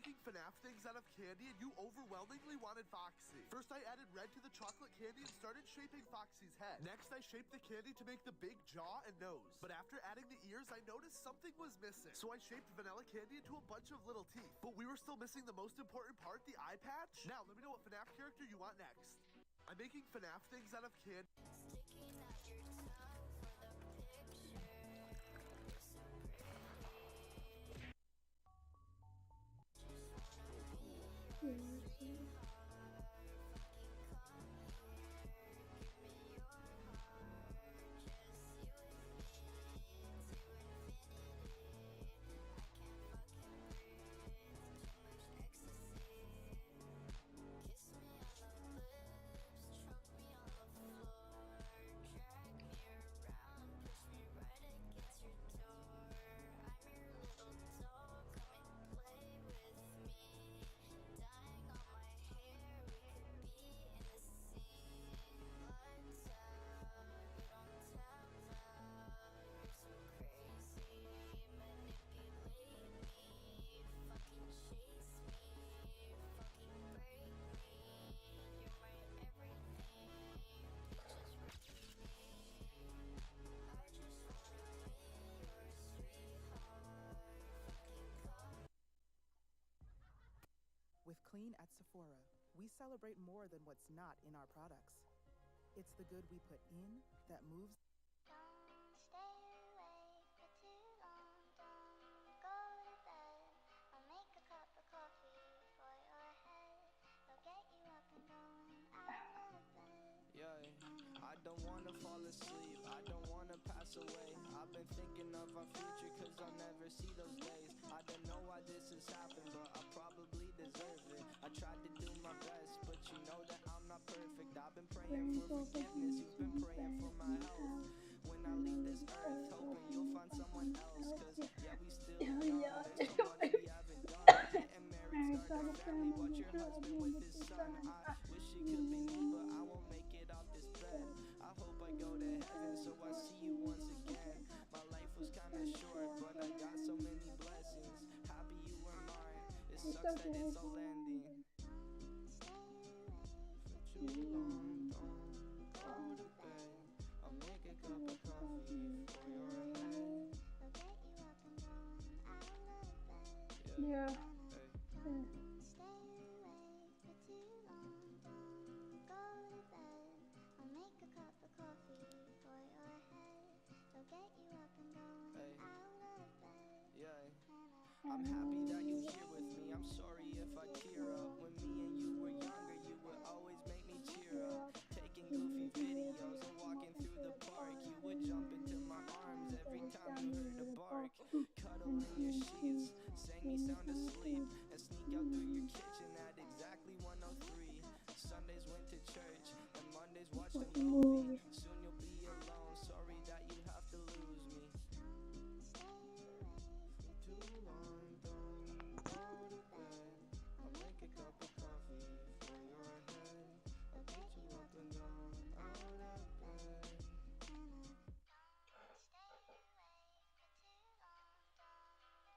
making FNAF things out of candy and you overwhelmingly wanted Foxy. First I added red to the chocolate candy and started shaping Foxy's head. Next I shaped the candy to make the big jaw and nose. But after adding the ears, I noticed something was missing. So I shaped vanilla candy into a bunch of little teeth. But we were still missing the most important part, the eye patch. Now let me know what FNAF character you want next. I'm making FNAF things out of candy. Sticking out your tongue for the picture. You're so pretty. Just wanna be your sweetheart. Fucking come here, give me your heart. Just you and me to infinity. I can't fucking breathe, too much ecstasy. Kiss me on the lips, choke me on the floor, drag me around, push me right against your door. I'm your little doll, come and play with me. Dying on my hair, we could be in the scene. Lights out, you don't tell now. You're so crazy, manipulate me, fucking chase me, fucking break me. You're my everything, you just repeat me. I just wanna be your sweetheart. Fucking come. With Clean at Sephora, we celebrate more than what's not in our products. It's the good we put in that moves. Don't stay awake for too long. Don't go to bed. I'll make a cup of coffee for your head. I'll get you up and going out of bed. Yeah, I don't wanna fall asleep, I don't wanna pass away. I've been thinking of our future cause I'll never see those days. I don't know why this has happened, but I probably deserve it. I tried to do my best, but you know that I'm not perfect. I've been praying for forgiveness, you've been praying for my health. When I leave this earth, hoping you'll find someone else. Cause yeah, we still young, there's so much we haven't done. Getting married, start a family, watch your husband with his son. I wish it could be me, but I won't make it off this bed. I hope I go to heaven, so I see you once again. My life was kinda short, but I got so many blessings. Happy you were mine, it sucks that it's all ending. For too long, don't go to bed. I'll make a cup of coffee for your head. I'll get you up and going out of bed. Yeah. Hey. Stay awake for too long. Don't go to bed. I'll make a cup of coffee for your head. I'll get you up and going Hey. out of bed. Yeah, I'm happy that you're here with me. I'm sorry if I tear up. When me and you were younger, you would always make me cheer up. Taking goofy videos and walking through the park. You would jump into my arms every time you heard a bark. Cuddle in your sheets, sang me sound asleep, and sneak out through your kitchen at exactly 1:03. Sundays went to church, and Mondays watched a movie. Soon you'll be alone, sorry that you have to lose me. For too long, don't go to bed. I'll make a cup of coffee for your head. I'll get you up and down out of bed. Stay awake for too long. Don't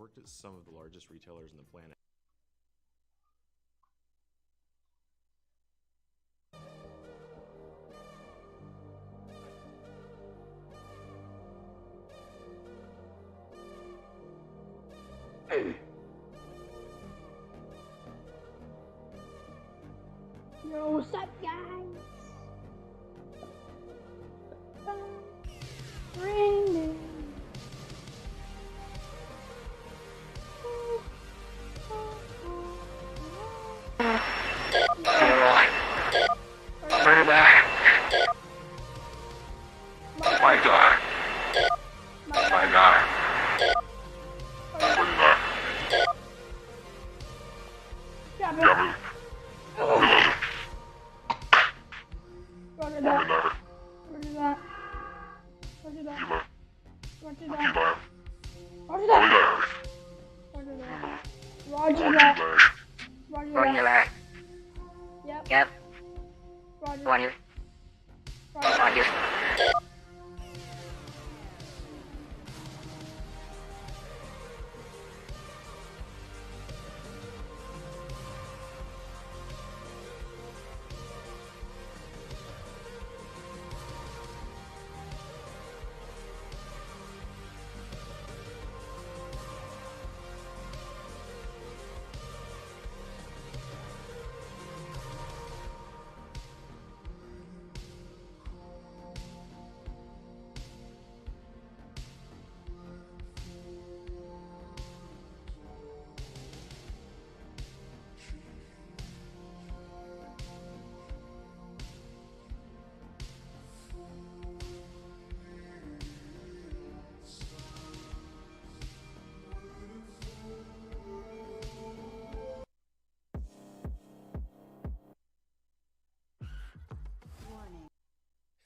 worked at some of the largest retailers on the planet. Yo, what's up, guys? Ring. My God. My God. Jabu. Roger that. Roger that. Roger that. Roger that. Roger that. Roger that. Roger that. Roger that. Yep. Roger. Roger.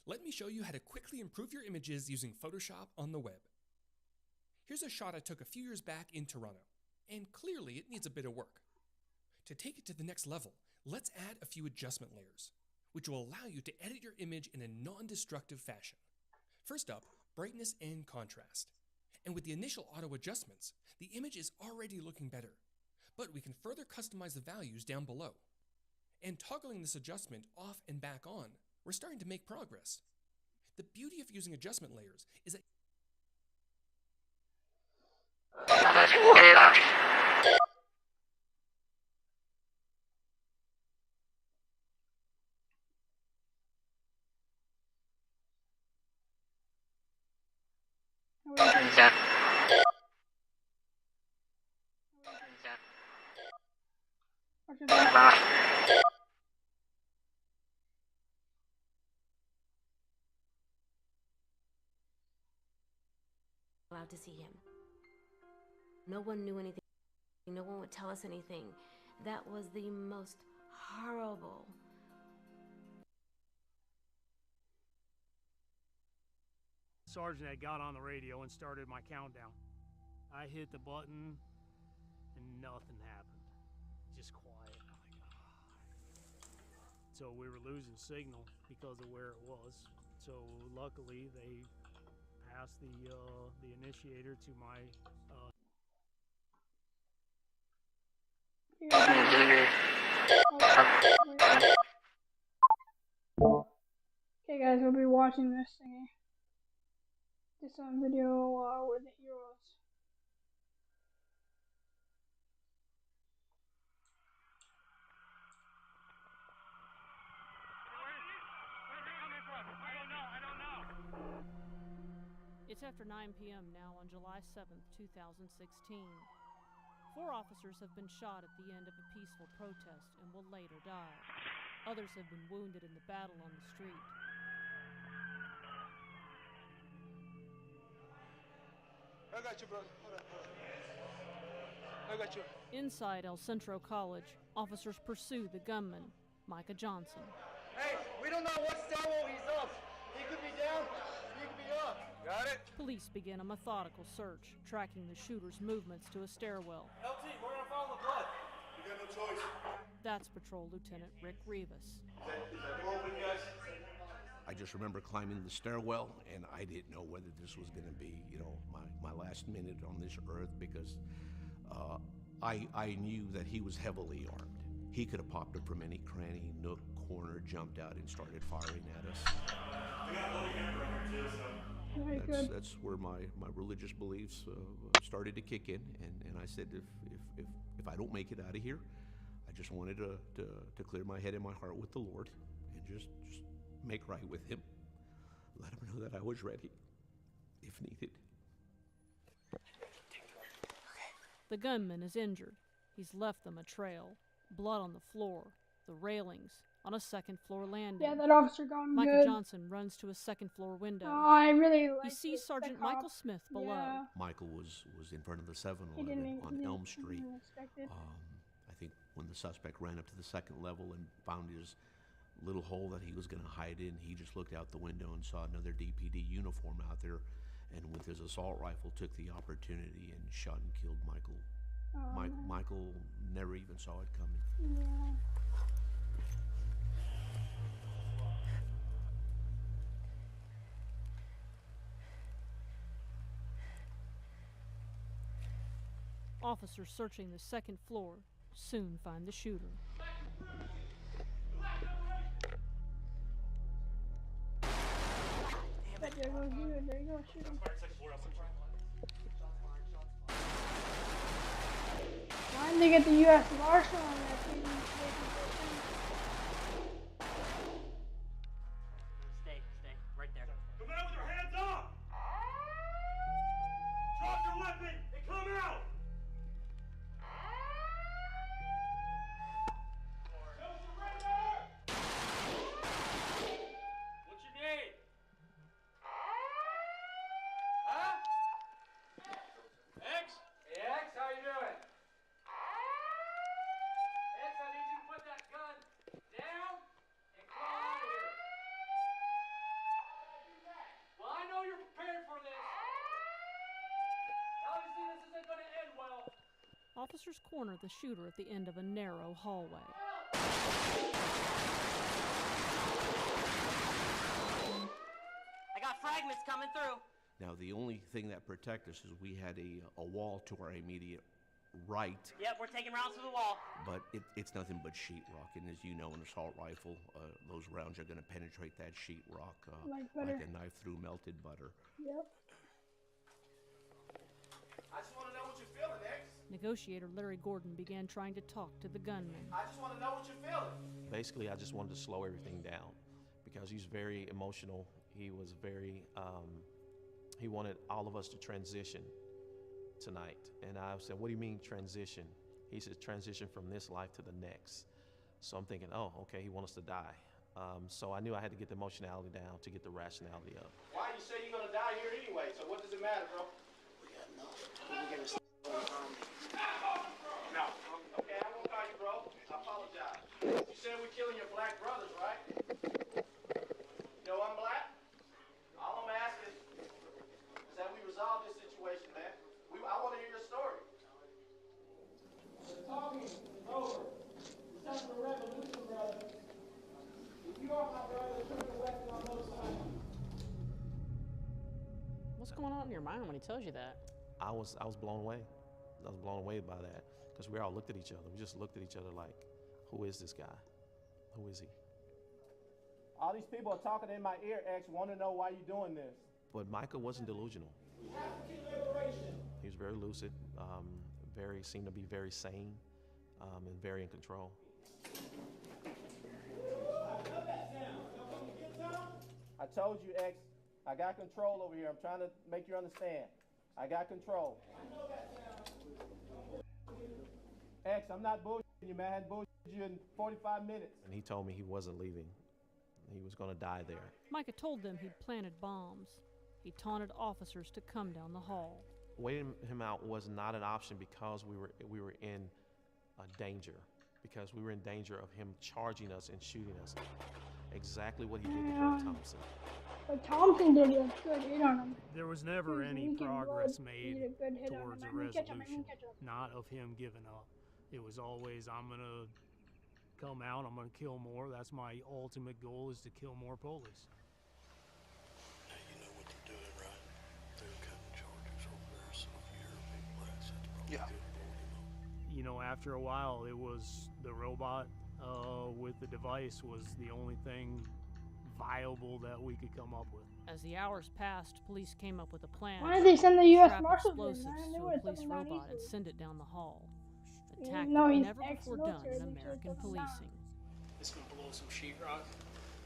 Let me show you how to quickly improve your images using Photoshop on the web. Here's a shot I took a few years back in Toronto, and clearly it needs a bit of work. To take it to the next level, let's add a few adjustment layers, which will allow you to edit your image in a non-destructive fashion. First up, brightness and contrast. And with the initial auto adjustments, the image is already looking better, but we can further customize the values down below. And toggling this adjustment off and back on, we're starting to make progress. The beauty of using adjustment layers is that allowed to see him. No one knew anything. No one would tell us anything. That was the most horrible. Sergeant had got on the radio and started my countdown. I hit the button and nothing happened. Just quiet. I'm like, So we were losing signal because of where it was. So luckily they passed the initiator to my Okay guys, we'll be watching this thingy. This video with the heroes. It's after 9 p.m. now on July 7th, 2016. 4 officers have been shot at the end of a peaceful protest and will later die. Others have been wounded in the battle on the street. I got you, brother. Hold on. I got you. Inside El Centro College, officers pursue the gunman, Micah Johnson. Hey, we don't know what stairwell he's up. He could be down, he could be up. Got it? Police begin a methodical search, tracking the shooter's movements to a stairwell. LT, we're gonna follow the blood. You got no choice. That's Patrol Lieutenant Rick Rivas. Is that door open, guys? I just remember climbing the stairwell, and I didn't know whether this was going to be, you know, my last minute on this earth, because I knew that he was heavily armed. He could have popped up from any cranny, nook, corner, jumped out, and started firing at us. That's where my religious beliefs started to kick in, and I said, if I don't make it out of here, I just wanted to clear my head and my heart with the Lord, and just make right with Him. Let Him know that I was ready, if needed. The gunman is injured. He's left them a trail. Blood on the floor, the railings, on a second-floor landing. Yeah, that officer gone Micah good. Johnson runs to a second-floor window. Oh, I really like He sees Sergeant Michael Smith below. Yeah. Michael was in front of the 7-Eleven on Elm Street. I think when the suspect ran up to the second level and found his little hole that he was going to hide in, he just looked out the window and saw another DPD uniform out there, and with his assault rifle took the opportunity and shot and killed Michael. Michael never even saw it coming. Yeah. Officers searching the second floor soon find the shooter. There goes you. There you go, shoot him. Why didn't they get the U.S. Marshal on that team? Stay right there. Come out with your hands up! Drop your weapon and come out! What's your name? Huh? X? Hey, X, how you doing? X, I need you to put that gun down and come out of here. Well, I know you're prepared for this. Obviously, this isn't going to end well. Officers corner the shooter at the end of a narrow hallway. I got fragments coming through. Now, the only thing that protected us is we had a wall to our immediate right. Yep, we're taking rounds to the wall. But it's nothing but sheetrock, and as you know, an assault rifle, those rounds are going to penetrate that sheetrock Like like butter. a knife through melted butter. Yep. I just want to know what you're feeling, X. Negotiator Larry Gordon began trying to talk to the gunman. I just want to know what you're feeling. Basically, I just wanted to slow everything down because he's very emotional. He was very, he wanted all of us to transition tonight. And I said, what do you mean transition? He said, transition from this life to the next. So I'm thinking, oh, okay, he wants us to die. So I knew I had to get the emotionality down to get the rationality up. Why you say you're going to die here anyway? So what does it matter, bro? No. Okay, I won't call you bro. I apologize. You said we're killing your black brothers, right? You know I'm black? All I'm asking is that we resolve this situation, man. I want to hear your story. The talking is over. It's time for the revolution, brother. If you are my brother, put your weapon on both sides. What's going on in your mind when he tells you that? I was blown away. I was blown away by that because we all looked at each other. We just looked at each other like, who is this guy? Who is he? All these people are talking in my ear, X, want to know why you're doing this. But Michael wasn't delusional. We have to keep liberation. He was very lucid, seemed to be very sane, and very in control. I told you, X, I got control over here. I'm trying to make you understand. I got control. X, I'm not bullshitting you, man. I hadn't bullshitted you in 45 minutes. And he told me he wasn't leaving. He was going to die there. Micah told them he'd planted bombs. He taunted officers to come down the hall. Waiting him out was not an option because we were in danger. Because we were in danger of him charging us and shooting us. Exactly what he did to Fred Thompson. But Thompson did a good hit on him. There was never any progress made towards a resolution, not of him giving up. It was always, I'm going to come out, I'm going to kill more. That's my ultimate goal, is to kill more police. Yeah. You know, after a while, it was the robot with the device was the only thing viable that we could come up with. As the hours passed, police came up with a plan. Why did they send the U.S. Strap Marshals in, explosives man? They to would've a police took 'em down robot and easily. send it down the hall. A Even tactic though he's never before done ex-military, in they should've American took 'em down. policing. It's gonna blow some sheetrock,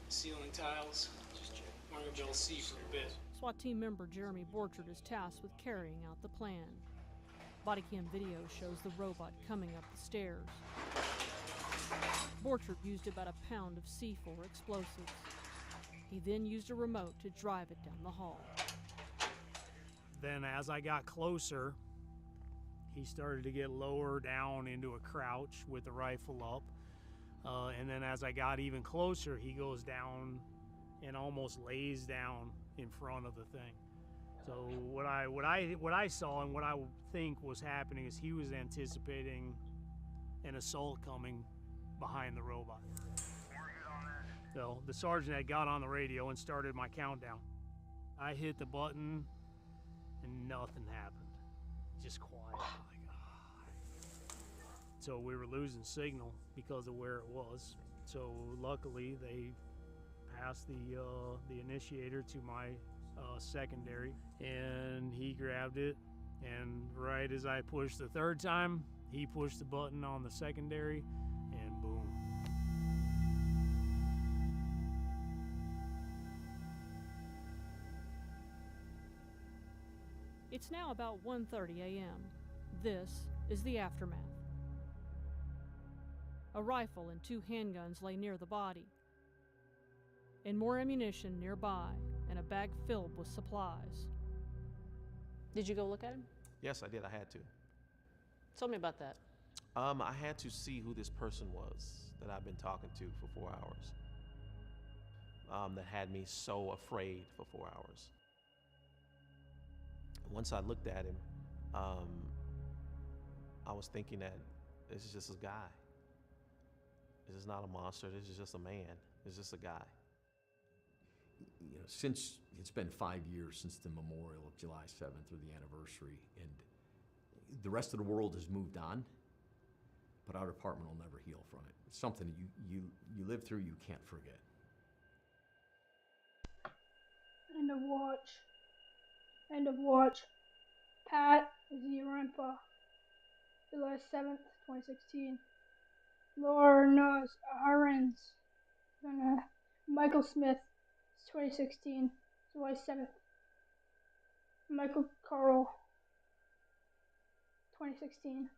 ceiling tiles. We're gonna be able to see for a bit. SWAT team member Jeremy Borchard is tasked with carrying out the plan. Body cam video shows the robot coming up the stairs. Borchard used about a pound of C4 explosives. He then used a remote to drive it down the hall. Then as I got closer, he started to get lower down into a crouch with the rifle up. And then as I got even closer, he goes down and almost lays down in front of the thing. So what I saw and what I think was happening is he was anticipating an assault coming behind the robot. So the sergeant had got on the radio and started my countdown. I hit the button and nothing happened. Just quiet. So we were losing signal because of where it was. So luckily they passed the initiator to my secondary, and he grabbed it, and right as I pushed the third time, he pushed the button on the secondary, and boom. It's now about 1:30 a.m. This is the aftermath. A rifle and 2 handguns lay near the body, and more ammunition nearby, and a bag filled with supplies. Did you go look at him? Yes, I did. I had to. Tell me about that. I had to see who this person was that I've been talking to for 4 hours. That had me so afraid for 4 hours. Once I looked at him, I was thinking that this is just a guy. This is not a monster. This is just a man. This is just a guy. You know, since it's been 5 years since the memorial of July 7th or the anniversary, and the rest of the world has moved on, but our department will never heal from it. It's something that you live through, you can't forget. End of watch. End of watch. Pat Zirenpa, July 7th, 2016. Lorna Arens, Michael Smith, 2016, July 7th. Michael Carl, 2016.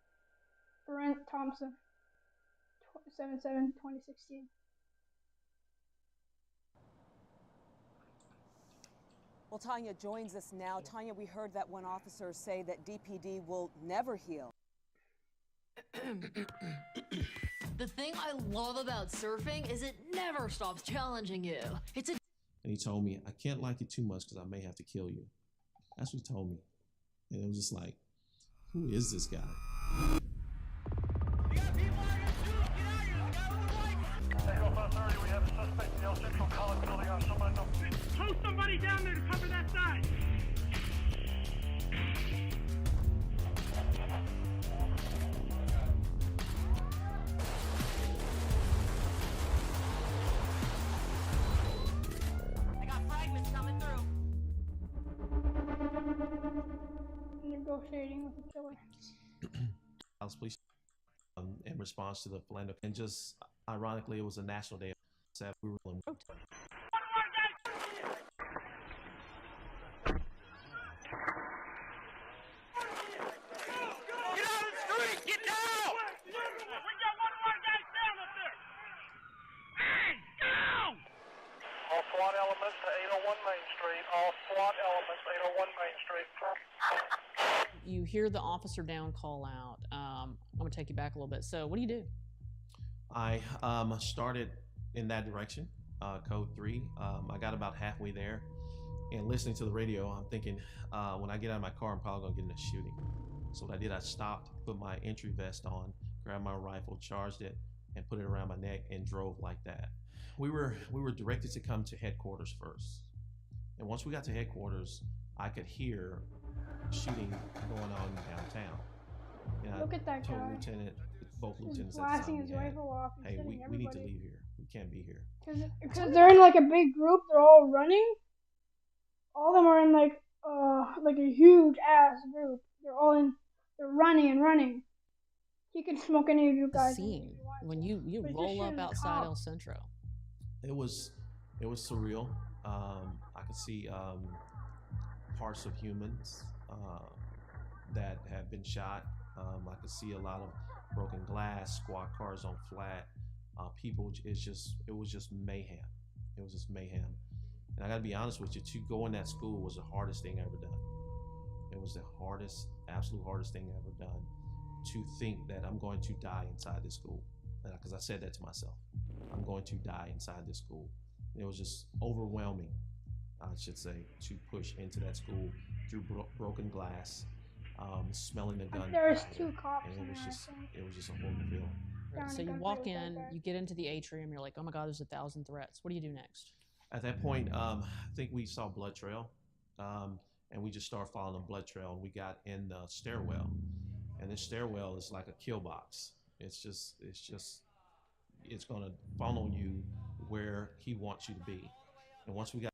Brent Thompson, 7/7/2016. Well, Tanya joins us now. Tanya, we heard that one officer say that DPD will never heal. The thing I love about surfing is it never stops challenging you. It's a And he told me, I can't like it too much because I may have to kill you. That's what he told me. And it was just like, who is this guy? We have a suspect in the El Central College building on some unknown. Tow somebody down there to cover that side. I got fragments coming through. Negotiating with the killer. Dallas Police in response to the Philando, and just ironically, it was a national day. We were in Get out of the street! Get down! We got one more guy down up there! Hey, down! All SWAT elements to 801 Main Street. All SWAT elements to 801 Main Street. You hear the officer down call out. I'm going to take you back a little bit. So what do you do? I started in that direction, code 3. I got about halfway there, and listening to the radio, I'm thinking, when I get out of my car, I'm probably gonna get in a shooting. So what I did, I stopped, put my entry vest on, grabbed my rifle, charged it, and put it around my neck, and drove like that. We were directed to come to headquarters first, and once we got to headquarters, I could hear shooting going on downtown. And Look at that I told guy. Lieutenant, both He's lieutenants at the blasting time his we had, rifle off. He's hey, hitting we need to everybody. leave here. We can't be here. Because they're in like a big group. They're all running. All of them are in like a huge ass group. They're running and running. He can smoke any of you guys. Scene when you roll up outside El Centro. It was surreal. I could see parts of humans that have been shot. I could see a lot of broken glass, squad cars on flat. People, it was just mayhem. It was just mayhem. And I gotta be honest with you, to go in that school was the hardest thing I ever done. It was the absolute hardest thing I ever done. To think that I'm going to die inside this school, because I said that to myself. I'm going to die inside this school. It was just overwhelming, I should say, to push into that school through broken glass, smelling the gun. There's 2 cops and in there, it was just a horrible feeling. Right, so you walk in, you get into the atrium, you're like, oh my God, there's 1,000 threats. What do you do next? At that point, I think we saw blood trail, and we just started following the blood trail, and we got in the stairwell. And this stairwell is like a kill box. It's gonna funnel you where he wants you to be. And once we got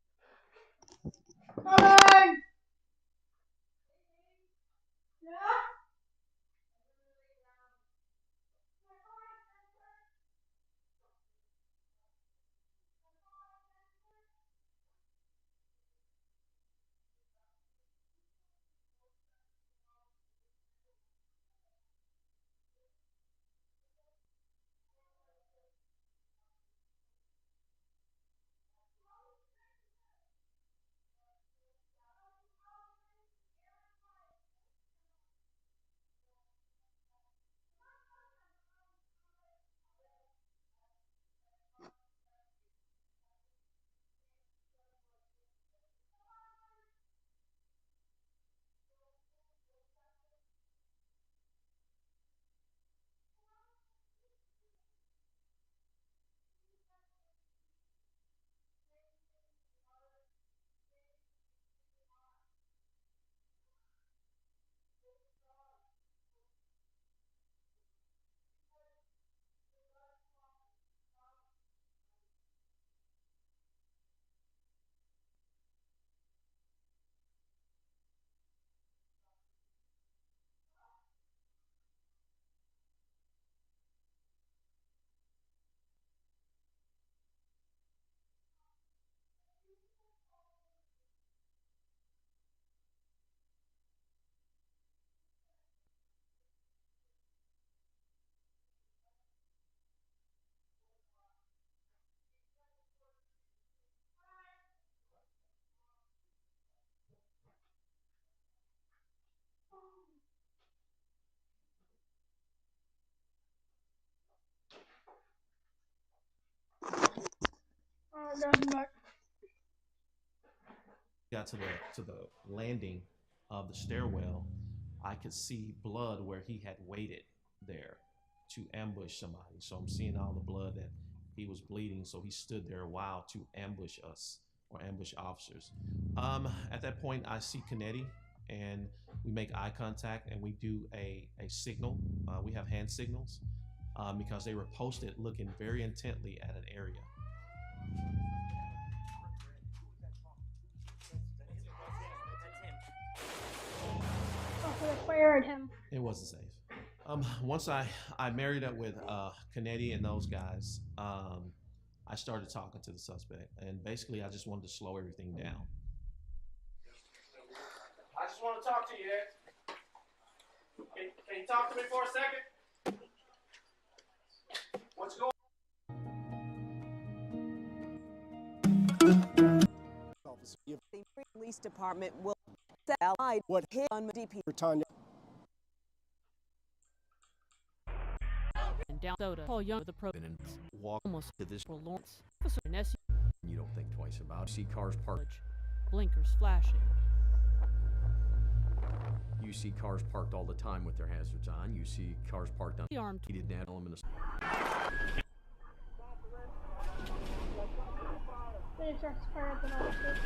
to the landing of the stairwell, I could see blood where he had waited there to ambush somebody. So I'm seeing all the blood that he was bleeding. So he stood there a while to ambush us or ambush officers. At that point, I see Kennedy, and we make eye contact, and we do a signal. We have hand signals because they were posted looking very intently at an area. Fired him. It wasn't safe. Once I married up with Kennedy and those guys, I started talking to the suspect, and basically I just wanted to slow everything down. I just want to talk to you, Ed. Can you talk to me for a second? What's going on? The police department will allied what hit on DP Britannia. And down soda. Paul Young with the pro walk almost to this Lawrence. Officer in SU. You don't think twice about it. See cars parked. Blinkers flashing. You see cars parked all the time with their hazards on. You see cars parked on the armed heated net element. They starts to fire at the officer.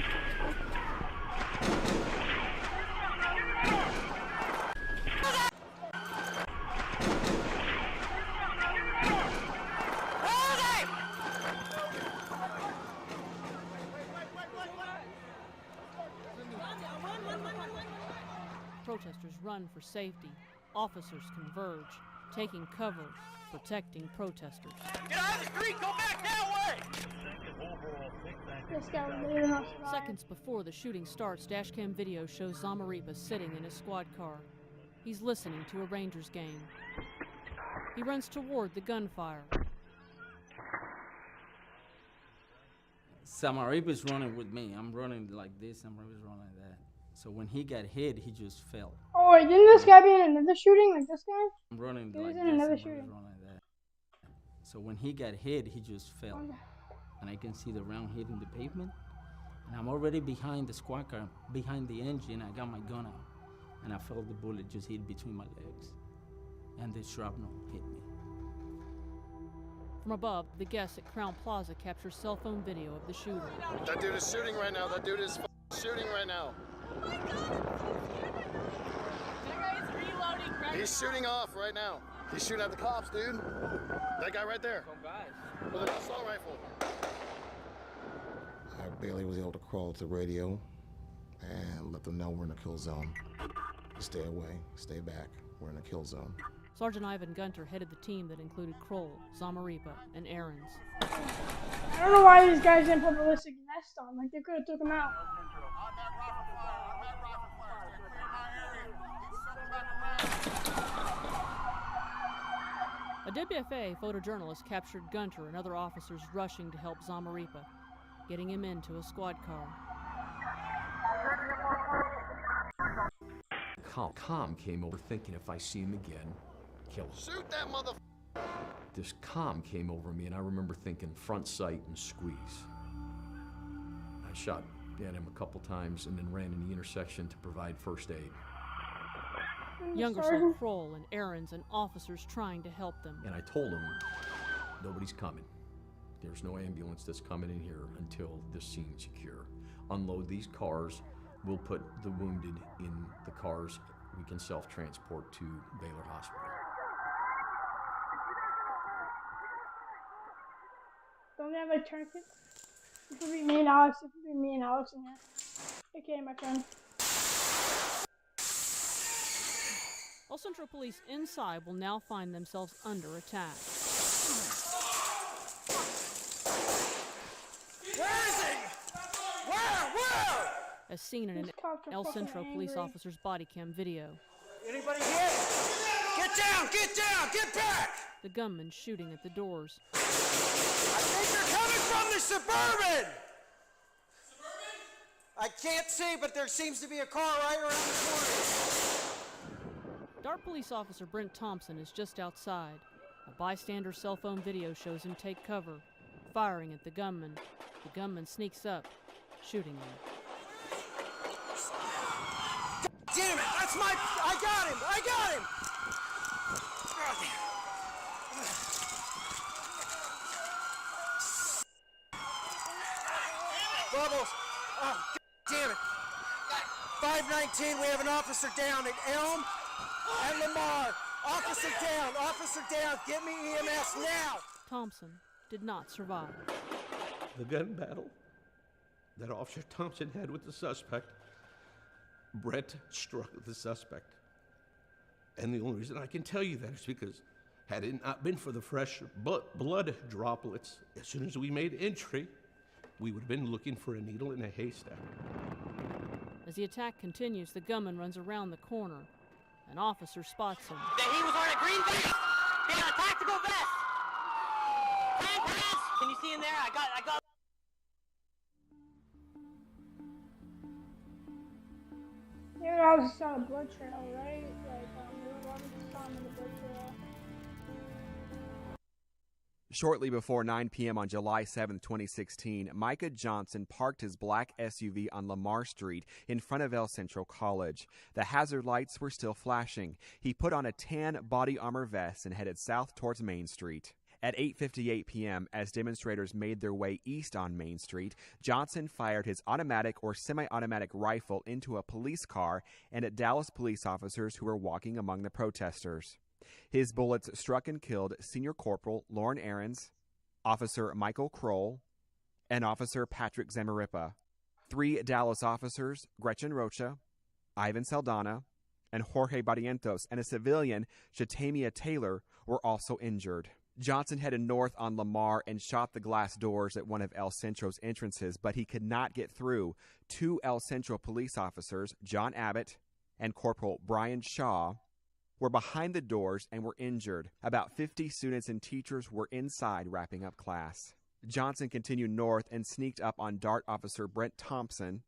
protesters run for safety, officers converge, taking cover, protecting protesters. Get out of the street! Go back that way! This guy was leaving us. Seconds before the shooting starts, dashcam video shows Zamaripa sitting in his squad car. He's listening to a Rangers game. He runs toward the gunfire. Zamaripa's running with me. I'm running like this, Zamaripa's running like that. So when he got hit, he just fell. Oh, wait, didn't this guy be in another shooting like this guy? I'm running He like was this, in another Zamaripa's shooting. running like that. So when he got hit, he just fell. And I can see the round hitting the pavement. And I'm already behind the squad car, behind the engine. I got my gun out. And I felt the bullet just hit between my legs. And the shrapnel hit me. From above, the guests at Crown Plaza capture cell phone video of the shooter. That dude is shooting right now. That dude is shooting right now. He's shooting off right now. He's shooting at the cops, dude. That guy right there. With an assault rifle. I barely was able to crawl to the radio and let them know we're in a kill zone. Stay away, stay back. We're in a kill zone. Sergeant Ivan Gunter headed the team that included Kroll, Zamaripa, and Ahrens. I don't know why these guys didn't put ballistic vest on. Like, they could have took him out. A WFA photojournalist captured Gunter and other officers rushing to help Zamaripa, getting him into a squad car. Calm came over thinking if I see him again, kill him. Shoot that mother. This calm came over me, and I remember thinking front sight and squeeze. I shot at him a couple times and then ran in the intersection to provide first aid. Younger saw Kroll and Ahrens and officers trying to help them. And I told him, nobody's coming. There's no ambulance that's coming in here until this scene's secure. Unload these cars. We'll put the wounded in the cars. We can self-transport to Baylor Hospital. Don't they have like tourniquets? It could be me and Alex. It could be me and Alex in here. Okay, my friend. El Centro Police inside will now find themselves under attack. Where is he? Where? As seen in an El Centro Police officer's body cam video. Anybody here? Get down! Get down! Get back! The gunman shooting at the doors. I think they're coming from the Suburban! I can't see, but there seems to be a car right around the corner. Dart Police Officer Brent Thompson is just outside. A bystander's cell phone video shows him take cover, firing at the gunman. The gunman sneaks up, shooting him. Damn it! That's my... I got him! I got him! Bubbles! Oh, damn it! 519, we have an officer down at Elm and Lamar. Officer down, get me EMS now! Thompson did not survive. The gun battle that Officer Thompson had with the suspect, Brett struck the suspect. And the only reason I can tell you that is because had it not been for the fresh blood droplets, as soon as we made entry, we would have been looking for a needle in a haystack. As the attack continues, the gunman runs around the corner. An officer spots him. He was wearing a green vest! He had a tactical vest! Hands! Can you see in there? I got... Maybe I was just on a blood trail, right? Like, we were on the blood trail. Shortly before 9 p.m. on July 7, 2016, Micah Johnson parked his black SUV on Lamar Street in front of El Centro College. The hazard lights were still flashing. He put on a tan body armor vest and headed south towards Main Street. At 8:58 p.m., as demonstrators made their way east on Main Street, Johnson fired his automatic or semi-automatic rifle into a police car and at Dallas police officers who were walking among the protesters. His bullets struck and killed Senior Corporal Lauren Ahrens, Officer Michael Kroll, and Officer Patrick Zamaripa. 3 Dallas officers, Gretchen Rocha, Ivan Saldana, and Jorge Barrientos and a civilian, Shatamia Taylor, were also injured. Johnson headed north on Lamar and shot the glass doors at one of El Centro's entrances, but he could not get through. 2 El Centro police officers, John Abbott and Corporal Brian Shaw, were behind the doors and were injured. About 50 students and teachers were inside wrapping up class. Johnson continued north and sneaked up on DART officer Brent Thompson,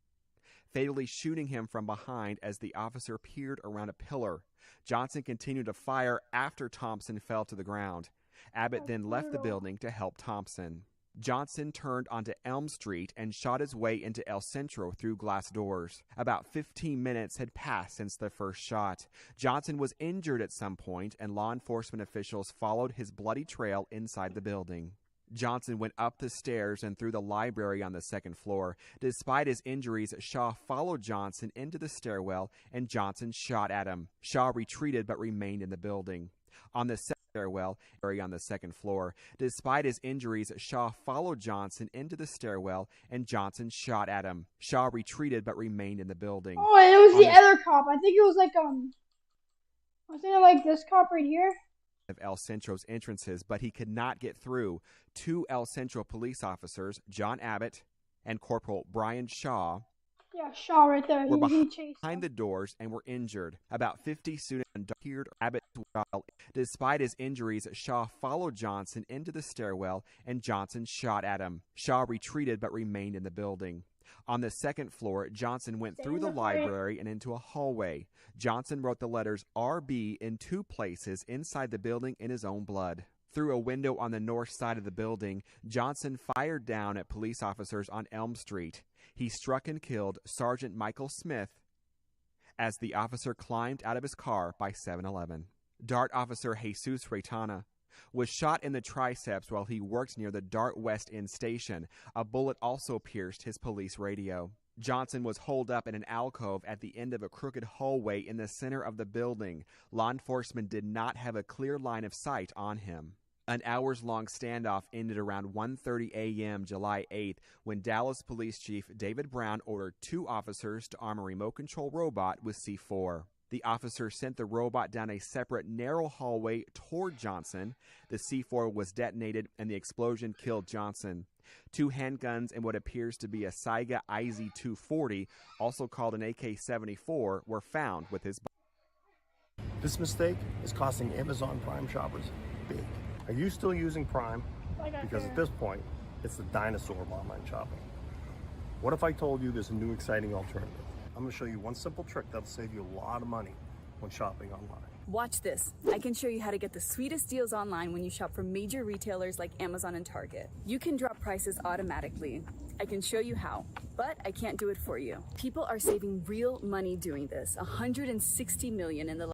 fatally shooting him from behind as the officer peered around a pillar. Johnson continued to fire after Thompson fell to the ground. Abbott then left the building to help Thompson. Johnson turned onto Elm Street and shot his way into El Centro through glass doors. About 15 minutes had passed since the first shot. Johnson was injured at some point, and law enforcement officials followed his bloody trail inside the building. Johnson went up the stairs and through the library on the second floor. Despite his injuries, Shaw followed Johnson into the stairwell, and Johnson shot at him. Shaw retreated but remained in the building. On the stairwell, on the second floor. Despite his injuries, Shaw followed Johnson into the stairwell, and Johnson shot at him. Shaw retreated but remained in the building. Oh, and it was the other cop. I think it was like I think like this cop right here. Of El Centro's entrances, but he could not get through. 2 El Centro police officers, John Abbott and Corporal Brian Shaw, yeah, Shaw right there. were He chased behind the doors and were injured. About 50 students appeared Abbott. Despite his injuries, Shaw followed Johnson into the stairwell, and Johnson shot at him. Shaw retreated but remained in the building. On the second floor, Johnson went through the library and into a hallway. Johnson wrote the letters RB in 2 places inside the building in his own blood. Through a window on the north side of the building, Johnson fired down at police officers on Elm Street. He struck and killed Sergeant Michael Smith as the officer climbed out of his car by 7-Eleven. DART officer Jesus Reytana was shot in the triceps while he worked near the DART West End station. A bullet also pierced his police radio. Johnson was holed up in an alcove at the end of a crooked hallway in the center of the building. Law enforcement did not have a clear line of sight on him. An hours-long standoff ended around 1:30 a.m. July 8th when Dallas Police Chief David Brown ordered 2 officers to arm a remote control robot with C4. The officer sent the robot down a separate narrow hallway toward Johnson. The C4 was detonated and the explosion killed Johnson. 2 handguns and what appears to be a Saiga IZ-240, also called an AK-74, were found with his body. This mistake is costing Amazon Prime shoppers big. Are you still using Prime? Because at this point, it's the dinosaur of online shopping. What if I told you there's a new exciting alternative? I'm going to show you one simple trick that'll save you a lot of money when shopping online. Watch this. I can show you how to get the sweetest deals online when you shop from major retailers like Amazon and Target. You can drop prices automatically. I can show you how, but I can't do it for you. People are saving real money doing this. $160 million in the